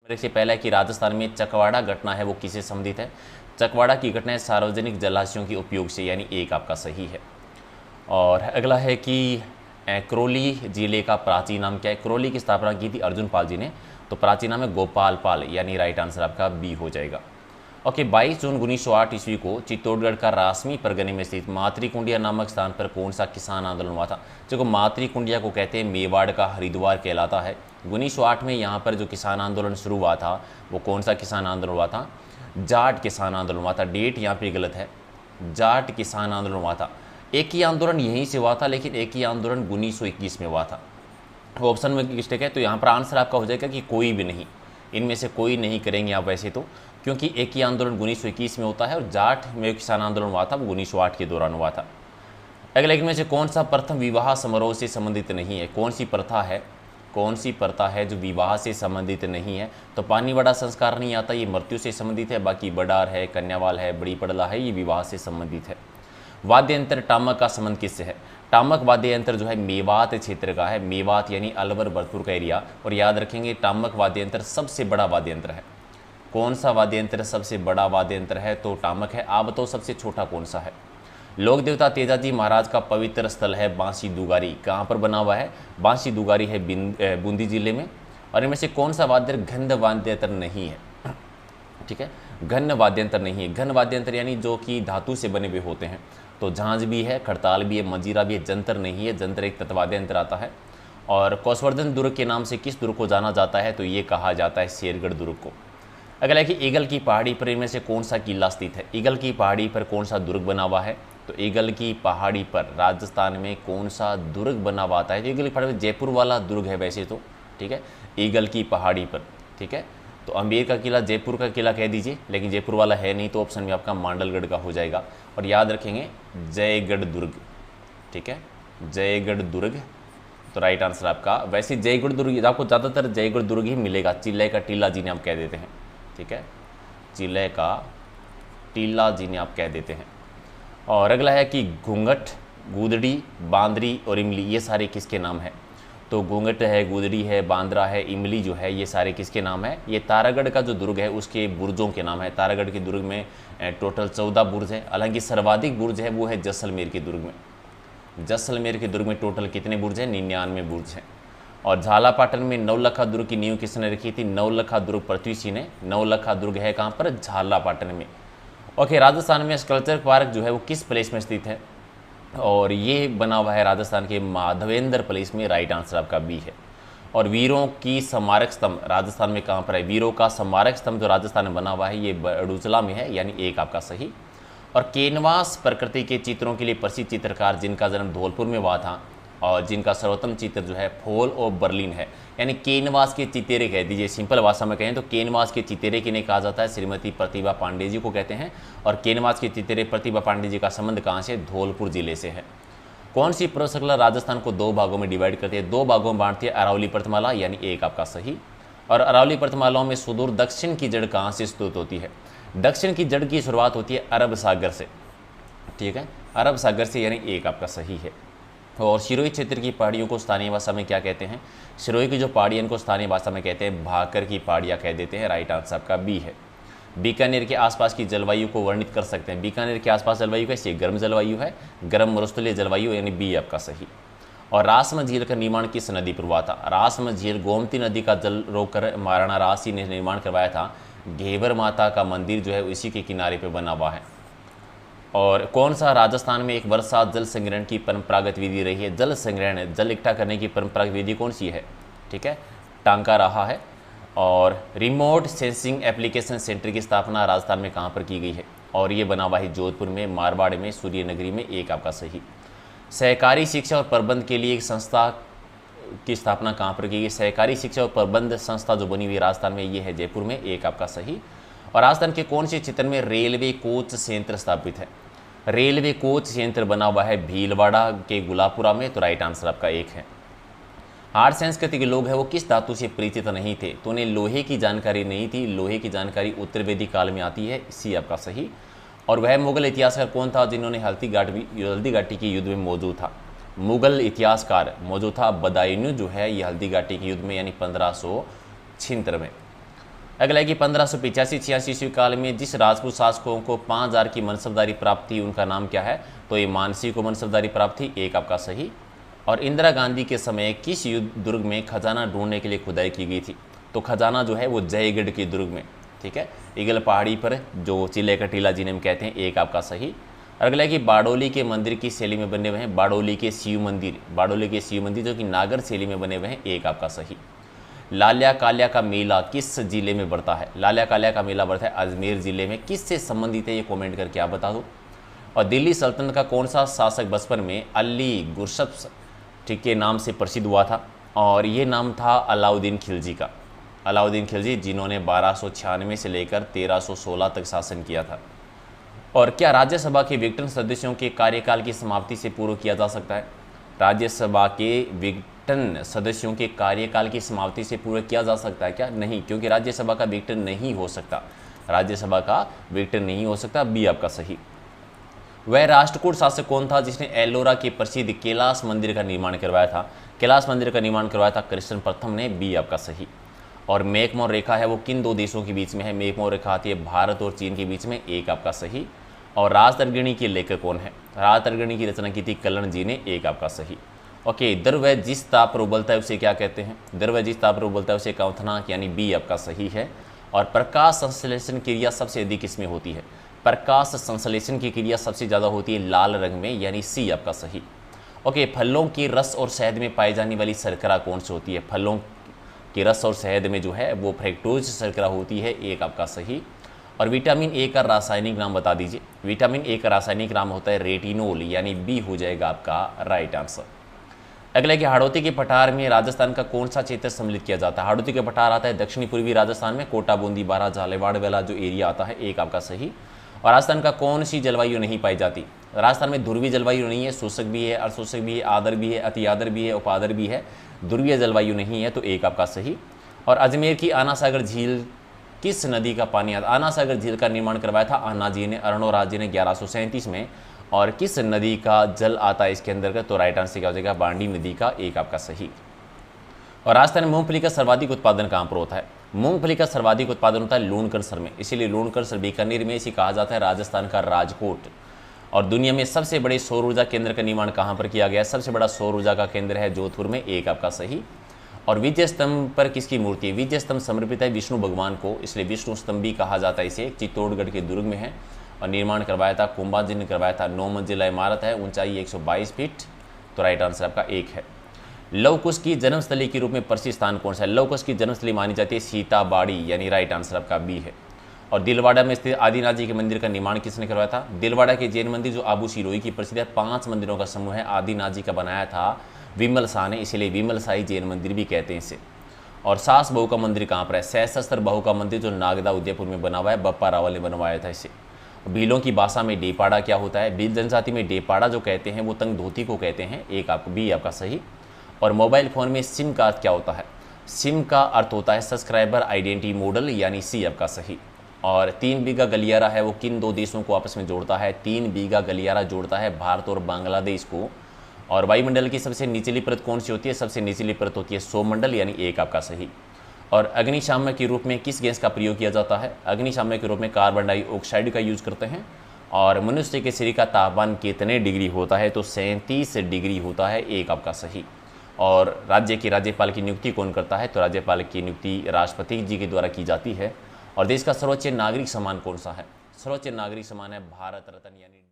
इससे पहला है कि राजस्थान में चकवाड़ा घटना है वो किससे संबंधित है? चकवाड़ा की घटना है सार्वजनिक जलाशयों के उपयोग से, यानी एक आपका सही है। और अगला है कि करौली जिले का प्राचीन नाम क्या है? करौली की स्थापना की थी अर्जुन पाल जी ने, तो प्राचीन नाम है गोपाल पाल, यानी राइट आंसर आपका बी हो जाएगा। ओके, 22 जून 1908 ईस्वी को चित्तौड़गढ़ का रासमी परगने में स्थित मातृकुंडिया नामक स्थान पर कौन सा किसान आंदोलन हुआ था? जो मातृकुंडिया को कहते हैं मेवाड़ का हरिद्वार कहलाता है। 1908 में यहाँ पर जो किसान आंदोलन शुरू हुआ था वो कौन सा किसान आंदोलन हुआ था? जाट किसान आंदोलन हुआ था। डेट यहाँ पे गलत है, जाट किसान आंदोलन हुआ था। एक ही आंदोलन यहीं से हुआ था, लेकिन एक ही आंदोलन 1921 में हुआ था। ऑप्शन में मिस्टेक है, तो यहाँ पर आंसर आपका हो जाएगा कि कोई भी नहीं, इनमें से कोई नहीं करेंगे आप वैसे तो, क्योंकि एक ही आंदोलन 1921 में होता है और जाट में किसान आंदोलन हुआ था वो 1908 के दौरान हुआ था। अगले इनमें से कौन सा प्रथम विवाह समारोह से संबंधित नहीं है? कौन सी प्रथा है, कौन सी प्रथा है जो विवाह से संबंधित नहीं है? तो पानी बड़ा संस्कार नहीं आता, ये मृत्यु से संबंधित है। बाकी बडार है, कन्यावाल है, बड़ी पड़ला है, ये विवाह से संबंधित है। वाद्य यंत्र टामक का संबंध किससे है? टामक वाद्य यंत्र जो है मेवात क्षेत्र का है, मेवात यानी अलवर भरतपुर का एरिया। और याद रखेंगे टामक वाद्य यंत्र सबसे बड़ा वाद्य यंत्र है। कौन सा वाद्य यंत्र सबसे बड़ा वाद्य यंत्र है? तो टामक है। आप बताओ सबसे छोटा कौन सा है? लोक देवता तेजाजी महाराज का पवित्र स्थल है बांसी दुगारी, कहाँ पर बना हुआ है? बांसी दुगारी है बूंदी जिले में। और इनमें से कौन सा वाद्य घन वाद्य यंत्र नहीं है? ठीक है, घन वाद्य यंत्र नहीं है। घन वाद्य यंत्र यानी जो कि धातु से बने हुए होते हैं, तो झांझ भी है, खड़ताल भी है, मंजीरा भी है, जंतर नहीं है। जंतर एक तत्वाद्य यंत्र आता है। और कौशवर्धन दुर्ग के नाम से किस दुर्ग को जाना जाता है? तो ये कहा जाता है शेरगढ़ दुर्ग को। अगला है कि ईगल की पहाड़ी पर इनमें से कौन सा किला स्थित है? ईगल की पहाड़ी पर कौन सा दुर्ग बना हुआ है? तो ईगल की पहाड़ी पर राजस्थान में कौन सा दुर्ग बना हुआ आता है? तो ईगल की पहाड़ी पर जयपुर वाला दुर्ग है वैसे तो, ठीक है, ईगल की पहाड़ी पर, ठीक है। तो अम्बेर का किला जयपुर का किला कह दीजिए, लेकिन जयपुर वाला है नहीं, तो ऑप्शन में आपका मांडलगढ़ का हो जाएगा। और याद रखेंगे जयगढ़ दुर्ग, ठीक है, जयगढ़ दुर्ग, तो राइट आंसर आपका। वैसे जयगढ़ दुर्ग आपको ज़्यादातर जयगढ़ दुर्ग ही मिलेगा, चिल्ले का टीला जिन्हें आप कह देते हैं, ठीक है, चिल्ले का टीला जिन्हें आप कह देते हैं। और अगला है कि घूंघट, गूदड़ी, बांदरी और इमली, ये सारे किसके नाम है? तो घूंघट है, गूदड़ी है, बांद्रा है, इमली जो है, ये सारे किसके नाम है? ये तारागढ़ का जो दुर्ग है उसके बुर्जों के नाम है। तारागढ़ के दुर्ग में टोटल 14 बुर्ज है। हालांकि सर्वाधिक बुर्ज है वो है जैसलमेर के दुर्ग में। जैसलमेर के दुर्ग में टोटल कितने बुर्ज हैं? 99 बुर्ज हैं। और झालापाटन में नवलखा दुर्ग की नींव किसने रखी थी? नवलखा दुर्ग पृथ्वी सिंह ने। नवलखा दुर्ग है कहाँ पर? झालापाटन में। ओके, राजस्थान में स्कल्पचर पार्क जो है वो किस प्लेस में स्थित है? और ये बना हुआ है राजस्थान के माधवेंद्र प्लेस में, राइट आंसर आपका बी है। और वीरों की स्मारक स्तंभ राजस्थान में कहाँ पर है? वीरों का स्मारक स्तंभ जो राजस्थान में बना हुआ है ये बड़ूचला में है, यानी एक आपका सही। और कैनवास प्रकृति के चित्रों के लिए प्रसिद्ध चित्रकार जिनका जन्म धौलपुर में हुआ था और जिनका सर्वोत्तम चित्र जो है फॉल ऑफ बर्लिन है, यानी कैनवास के चितेरे कह दीजिए, सिंपल भाषा में कहें तो कैनवास के चितेरे किन्हें कहा जाता है? श्रीमती प्रतिभा पांडे जी को कहते हैं। और कैनवास के चितेरे प्रतिभा पांडे जी का संबंध कहाँ से? धौलपुर जिले से है। कौन सी पर्वत श्रृंखला राजस्थान को 2 भागों में डिवाइड करती है? 2 भागों में बांटती है, अरावली पर्वतमाला, यानी एक आपका सही। और अरावली पर्वतमालाओं में सुदूर दक्षिण की जड़ कहाँ से स्थित होती है? दक्षिण की जड़ की शुरुआत होती है अरब सागर से, ठीक है, अरब सागर से, यानी एक आपका सही है। और सिरोही क्षेत्र की पहाड़ियों को स्थानीय भाषा में क्या कहते हैं? सिरोही की जो पहाड़ियाँ इनको स्थानीय भाषा में कहते हैं भाकर की पहाड़ियाँ कह देते हैं, राइट आंसर आपका बी है। बीकानेर के आसपास की जलवायु को वर्णित कर सकते हैं? बीकानेर के आसपास जलवायु कैसी है? गर्म जलवायु है, गर्म मरुस्थलीय जलवायु, यानी बी आपका सही। और रासम झील का निर्माण किस नदी पर हुआ था? रासम झील गोमती नदी का जल रोककर महाराणा रासी ने निर्माण करवाया था। घेवर माता का मंदिर जो है इसी के किनारे पर बना हुआ है। और कौन सा राजस्थान में एक वर्षा जल संग्रहण की परंपरागत विधि रही है? जल संग्रहण, जल इकट्ठा करने की परंपरागत विधि कौन सी है? ठीक है, टांका रहा है। और रिमोट सेंसिंग एप्लीकेशन सेंटर की स्थापना राजस्थान में कहाँ पर की गई है? और ये बना हुआ है जोधपुर में, मारवाड़ में, सूर्यनगरी में, एक आपका सही। सहकारी शिक्षा और प्रबंध के लिए एक संस्था की स्थापना कहाँ पर की गई? सहकारी शिक्षा और प्रबंध संस्था जो बनी हुई राजस्थान में, ये है जयपुर में, एक आपका सही। और राजस्थान के कौन से क्षेत्र में रेलवे कोच संयंत्र स्थापित है? रेलवे कोच संयंत्र बना हुआ है भीलवाड़ा के गुलापुरा में, तो राइट आंसर आपका एक है। आर्य संस्कृति के लोग हैं वो किस धातु से परिचित नहीं थे? तो उन्हें लोहे की जानकारी नहीं थी। लोहे की जानकारी उत्तर वैदिक काल में आती है, सी आपका सही। और वह मुगल इतिहासकार कौन था जिन्होंने हल्दी घाटी के युद्ध में मौजूद था? मुगल इतिहासकार मौजूद था बदायूं जो है, ये हल्दी घाटी के युद्ध में, यानी 1576 में। अगला है कि 1585-86 ईस्वी काल में जिस राजपूत शासकों को 5000 की मनसबदारी प्राप्त थी उनका नाम क्या है? तो ये मानसी को मनसबदारी प्राप्त थी, एक आपका सही। और इंदिरा गांधी के समय किस युद्ध दुर्ग में खजाना ढूंढने के लिए खुदाई की गई थी? तो खजाना जो है वो जयगढ़ के दुर्ग में, ठीक है, ईगल पहाड़ी पर जो चिल्ले का टीला जिन्हें हम कहते हैं, एक आपका सही। अगला है कि बारडोली के मंदिर की शैली में बने हुए हैं? बारडोली के शिव मंदिर जो कि नागर शैली में बने हुए हैं, एक आपका सही। लाल्या काल्या का मेला किस जिले में बढ़ता है? लाल्या काल्या का मेला बढ़ता है अजमेर जिले में। किससे संबंधित है ये कमेंट करके आप बता दो। और दिल्ली सल्तनत का कौन सा शासक बचपन में अली गुरशब्स ठीक के नाम से प्रसिद्ध हुआ था? और ये नाम था अलाउद्दीन खिलजी का। अलाउद्दीन खिलजी जिन्होंने 1296 से लेकर 1316 तक शासन किया था। और क्या राज्यसभा के विघटन सदस्यों के कार्यकाल की समाप्ति से पूर्व किया जा सकता है? राज्यसभा के विघटन सदस्यों के कार्यकाल की समाप्ति से पूर्व किया जा सकता है क्या? नहीं, क्योंकि राज्यसभा का विघटन नहीं हो सकता, राज्यसभा का विघटन नहीं हो सकता, बी आपका सही। वह राष्ट्रकूट शासक कौन था जिसने एलोरा के प्रसिद्ध कैलाश मंदिर का निर्माण करवाया था? कैलाश मंदिर का निर्माण करवाया था कृष्ण प्रथम ने, बी आपका सही। और मेकमोहन रेखा है वो किन दो देशों के बीच में है? मेकमोहन रेखा आती है भारत और चीन के बीच में, एक आपका सही। और राजतरंगिणी के लेखक कौन है? राजतरंगिणी की रचना की थी कर्ण जी ने, एक आपका सही। ओके, द्रव्य जिस ताप पर उबलता है उसे क्या कहते हैं? द्रव्य जिस ताप पर उबलता है उसे क्वथनांक, यानी बी आपका सही है। और प्रकाश संश्लेषण क्रिया सबसे अधिक किसमें होती है? प्रकाश संश्लेषण की क्रिया सबसे ज़्यादा होती है लाल रंग में, यानी सी आपका सही। ओके, फलों के रस और शहद में पाई जाने वाली शर्करा कौन सी होती है? फलों के रस और शहद में जो है वो फ्रैक्टोज शर्करा होती है, एक आपका सही। और विटामिन ए का रासायनिक नाम बता दीजिए। विटामिन ए का रासायनिक नाम होता है रेटिनोल, यानी बी हो जाएगा आपका राइट आंसर। अगला कि हाड़ौती के पठार में राजस्थान का कौन सा क्षेत्र सम्मिलित किया जाता है? हाड़ौती के पठार आता है दक्षिणी पूर्वी राजस्थान में, कोटा, बूंदी, बारा, झालावाड़ वाला जो एरिया आता है, एक आपका सही। और राजस्थान का कौन सी जलवायु नहीं पाई जाती? राजस्थान में ध्रुवीय जलवायु नहीं है, शोषक भी है, अर्शोषक भी है, आदर भी है, अति आदर भी है, उपादर भी है, ध्रुवीय जलवायु नहीं है, तो एक आपका सही। और अजमेर की आना सागर झील किस नदी का पानी आता? आना सागर झील का निर्माण करवाया था अन्ना जी ने, अरुणोराज जी ने 1137 में। और किस नदी का जल आता है इसके अंदर का? तो राइट आंसर क्या हो जाएगा? बांडी नदी का, एक आपका सही। और राजस्थान में मूंगफली का सर्वाधिक उत्पादन कहाँ पर होता है? मूंगफली का सर्वाधिक उत्पादन होता है लूणकरसर में, इसीलिए लूणकरसर बीकानेर में इसे कहा जाता है राजस्थान का राजकोट। और दुनिया में सबसे बड़े सौर ऊर्जा केंद्र का निर्माण कहाँ पर किया गया है? सबसे बड़ा सौर ऊर्जा का केंद्र है जोधपुर में, एक आपका सही। और विजय स्तंभ पर किसकी मूर्ति है? विजय स्तंभ समर्पित है विष्णु भगवान को, इसलिए विष्णु स्तंभ भी कहा जाता है इसे। चित्तौड़गढ़ के दुर्ग में है और निर्माण करवाया था कुंभा जी ने करवाया था। 9 मंजिला इमारत है, ऊंचाई 122 फीट, तो राइट आंसर आपका एक है। लव कुश की जन्मस्थली के रूप में प्रसिद्ध स्थान कौन सा है? लव कुश की जन्मस्थली मानी जाती है सीताबाड़ी, यानी राइट आंसर आपका बी है। और दिलवाड़ा में स्थित आदिनाथ जी के मंदिर का निर्माण किसने करवाया था? दिलवाड़ा के जैन मंदिर जो आबू सिरोही की प्रसिद्ध है, 5 मंदिरों का समूह है, आदिनाथ जी का बनाया था विमल शाह ने, इसीलिए विमल शाही जैन मंदिर भी कहते हैं इसे। और सास बहू का मंदिर कहाँ पर है? सहस्त्र बहू का मंदिर जो नागदा उदयपुर में बना हुआ है, बप्पा रावल ने बनवाया था इसे। भीलों की भाषा में डेपाड़ा क्या होता है? भील जनजाति में डेपाड़ा जो कहते हैं वो तंग धोती को कहते हैं, एक आपको बी आपका सही। और मोबाइल फ़ोन में सिम का अर्थ क्या होता है? सिम का अर्थ होता है सब्सक्राइबर आइडेंटिटी मॉडल, यानी सी आपका सही। और 3 बीघा गलियारा है वो किन 2 देशों को आपस में जोड़ता है? 3 बीघा गलियारा जोड़ता है भारत और बांग्लादेश को। और वायुमंडल की सबसे निचली परत कौन सी होती है? सबसे निचली परत होती है सौरमंडल, यानी एक आपका सही। और अग्निशामक के रूप में किस गैस का प्रयोग किया जाता है? अग्निशामक के रूप में कार्बन डाइऑक्साइड का यूज करते हैं। और मनुष्य के शरीर का तापमान कितने डिग्री होता है? तो 37 डिग्री होता है, एक आपका सही। और राज्य के राज्यपाल की नियुक्ति कौन करता है? तो राज्यपाल की नियुक्ति राष्ट्रपति जी के द्वारा की जाती है। और देश का सर्वोच्च नागरिक सम्मान कौन सा है? सर्वोच्च नागरिक सम्मान है भारत रत्न, यानी